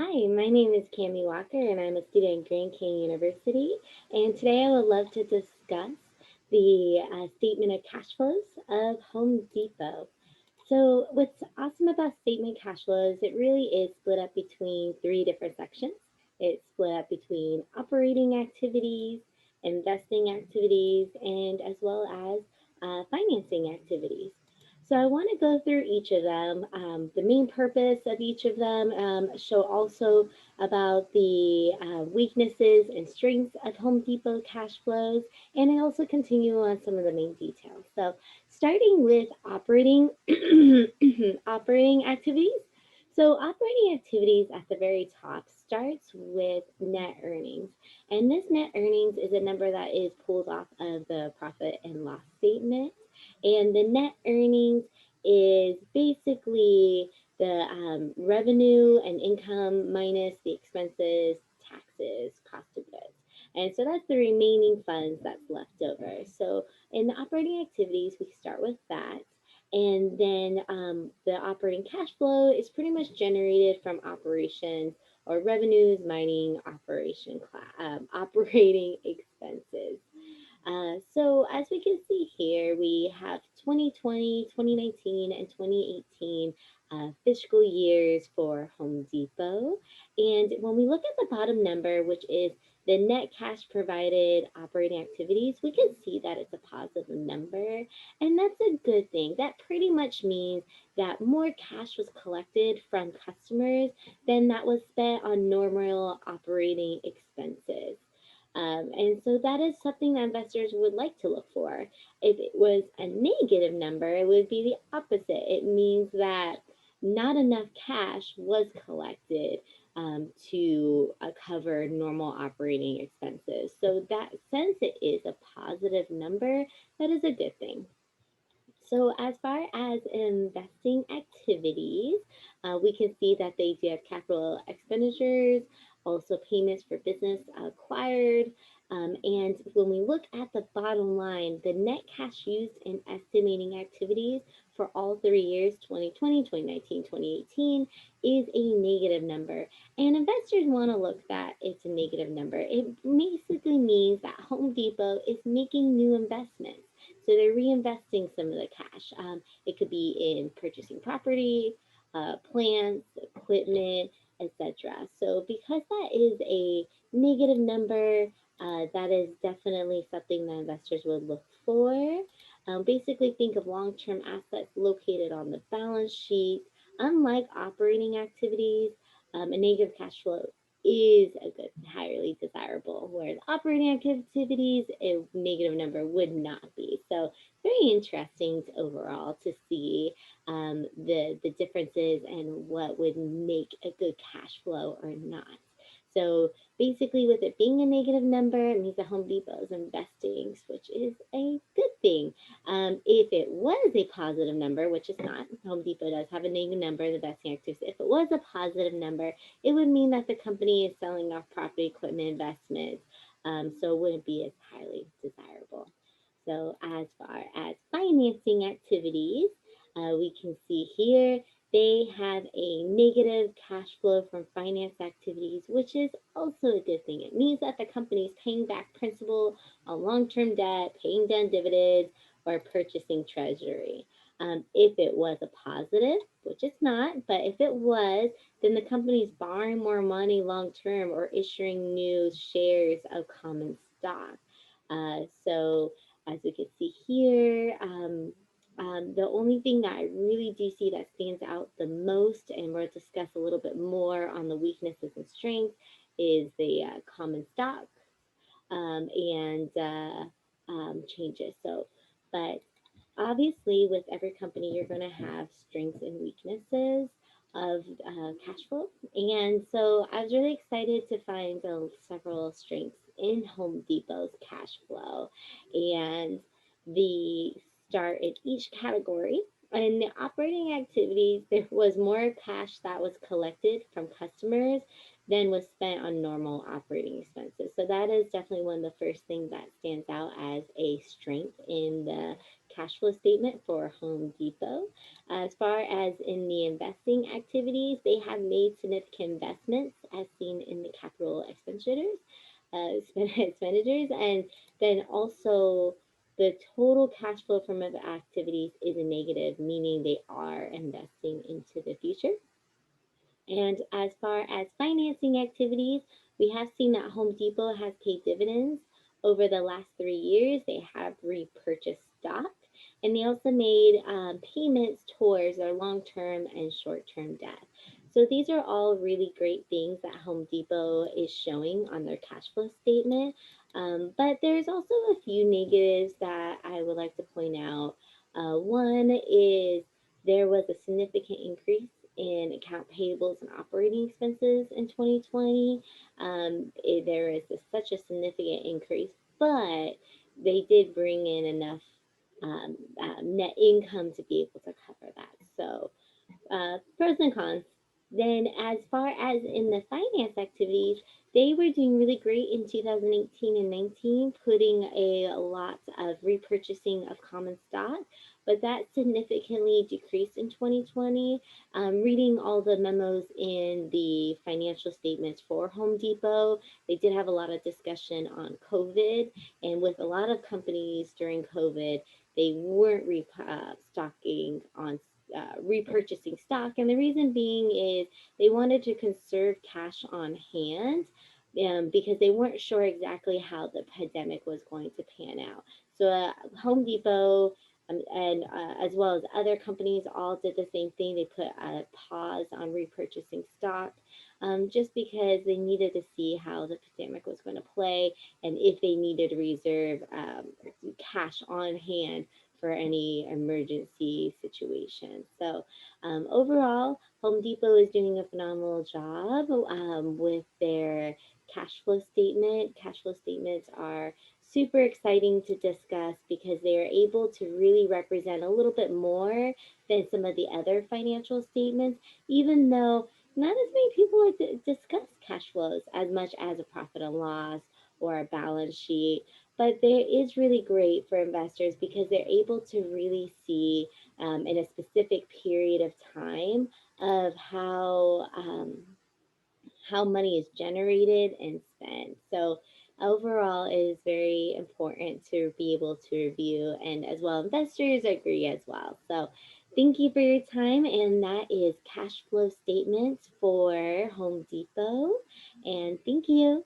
Hi, my name is Cami Walker, and I'm a student at Grand Canyon University. And today I would love to discuss the statement of cash flows of Home Depot. So, what's awesome about statement cash flows, it really is split up between three different sections. It's split up between operating activities, investing activities, and as well as financing activities. So I want to go through each of them, the main purpose of each of them, show also about the weaknesses and strengths of Home Depot cash flows, and I also continue on some of the main details. So starting with operating operating activities. So operating activities at the very top starts with net earnings. And this net earnings is a number that is pulled off of the profit and loss statement. And the net earnings is basically the revenue and income minus the expenses, taxes, cost of goods. And so that's the remaining funds that's left over. So in the operating activities, we start with that. And then the operating cash flow is pretty much generated from operations or revenues, mining, operating expenses. So as we can see here, we have 2020, 2019, and 2018 fiscal years for Home Depot. And when we look at the bottom number, which is the net cash provided operating activities, we can see that it's a positive number. And that's a good thing. That pretty much means that more cash was collected from customers than that was spent on normal operating expenses. And so that is something that investors would like to look for. If it was a negative number, it would be the opposite. It means that not enough cash was collected to cover normal operating expenses. So that since it is a positive number, that is a good thing. So as far as investing activities, we can see that they do have capital expenditures, also payments for business acquired. And when we look at the bottom line, the net cash used in estimating activities for all 3 years, 2020, 2019, 2018, is a negative number. And investors want to look that it's a negative number. It basically means that Home Depot is making new investments. So they're reinvesting some of the cash. It could be in purchasing property, plants, equipment, etc. So because that is a negative number, that is definitely something that investors would look for. Basically, think of long-term assets located on the balance sheet. Unlike operating activities, a negative cash flow is a good, highly desirable, whereas operating activities, a negative number would not be. So very interesting overall to see the differences and what would make a good cash flow or not. So basically, with it being a negative number, it means that Home Depot is investing, which is a good thing. If it was a positive number, which is not, Home Depot does have a negative number, the investing activities. If it was a positive number, it would mean that the company is selling off property, equipment, investments, so it wouldn't be as highly desirable. So as far as financing activities, we can see here they have a negative cash flow from finance activities, which is also a good thing. It means that the company is paying back principal on long-term debt, paying down dividends, or purchasing treasury. If it was a positive, which it's not, but if it was, then the company is borrowing more money long term or issuing new shares of common stock. So as we can see here, the only thing that I really do see that stands out the most, and we'll discuss a little bit more on the weaknesses and strengths, is the common stock and changes. So, but obviously, with every company, you're going to have strengths and weaknesses of cash flow. And so I was really excited to find several strengths in Home Depot's cash flow. And the start in each category. In the operating activities, there was more cash that was collected from customers than was spent on normal operating expenses. So that is definitely one of the first things that stands out as a strength in the cash flow statement for Home Depot. As far as in the investing activities, they have made significant investments as seen in the capital expenditures, and then also the total cash flow from other activities is a negative, meaning they are investing into the future. And as far as financing activities, we have seen that Home Depot has paid dividends over the last 3 years. They have repurchased stock, and they also made payments towards their long term and short term debt. So these are all really great things that Home Depot is showing on their cash flow statement. But there's also a few negatives that I would like to point out. One is there was a significant increase in account payables and operating expenses in 2020. There is such a significant increase, but they did bring in enough net income to be able to cover that. So pros and cons. Then, as far as in the finance activities, they were doing really great in 2018 and 19, putting a lot of repurchasing of common stock, but that significantly decreased in 2020. Reading all the memos in the financial statements for Home Depot, they did have a lot of discussion on COVID, and with a lot of companies during COVID, they weren't restocking on repurchasing stock. And the reason being is they wanted to conserve cash on hand because they weren't sure exactly how the pandemic was going to pan out. So, Home Depot and as well as other companies all did the same thing. They put a pause on repurchasing stock just because they needed to see how the pandemic was going to play and if they needed to reserve cash on hand for any emergency situation. So, overall, Home Depot is doing a phenomenal job with their cash flow statement. Cash flow statements are super exciting to discuss because they are able to really represent a little bit more than some of the other financial statements, even though not as many people like to discuss cash flows as much as a profit and loss or a balance sheet. But there is really great for investors because they're able to really see in a specific period of time of how money is generated and spent. So overall, it is very important to be able to review, and as well, investors agree as well. So thank you for your time, and that is cash flow statements for Home Depot. And thank you.